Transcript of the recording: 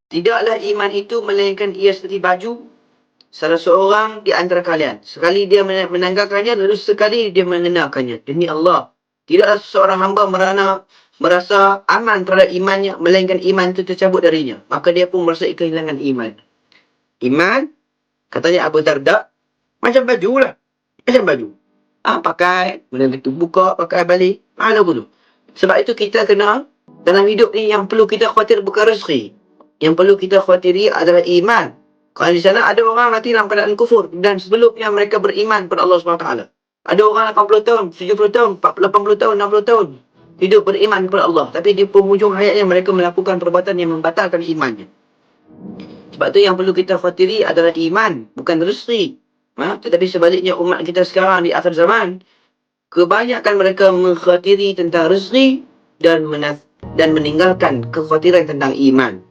Tidaklah iman itu melainkan ia seperti baju salah seorang di antara kalian. Sekali dia menanggalkannya, lalu sekali dia mengenakannya. Demi Allah, tidaklah seorang hamba merasa aman terhadap imannya, melainkan iman itu tercabut darinya. Maka dia pun merasa kehilangan iman. Iman, katanya Abu Darda, macam baju lah. Macam baju. Pakai, benda itu buka, pakai balik. Mana pun tu. Sebab itu kita kena, dalam hidup ni yang perlu kita khawatir bukan rezeki. Yang perlu kita khawatiri adalah iman. Kalau di sana ada orang mati dalam keadaan kufur dan sebelumnya mereka beriman kepada Allah SWT. Ada orang 80 tahun, 70 tahun, 80 tahun, 60 tahun hidup beriman kepada Allah. Tapi di penghujung hayatnya mereka melakukan perbuatan yang membatalkan imannya. Sebab tu yang perlu kita khawatiri adalah iman, bukan rezeki. Tetapi sebaliknya umat kita sekarang di akhir zaman, kebanyakan mereka mengkhawatiri tentang rezeki dan meninggalkan kekhawatiran tentang iman.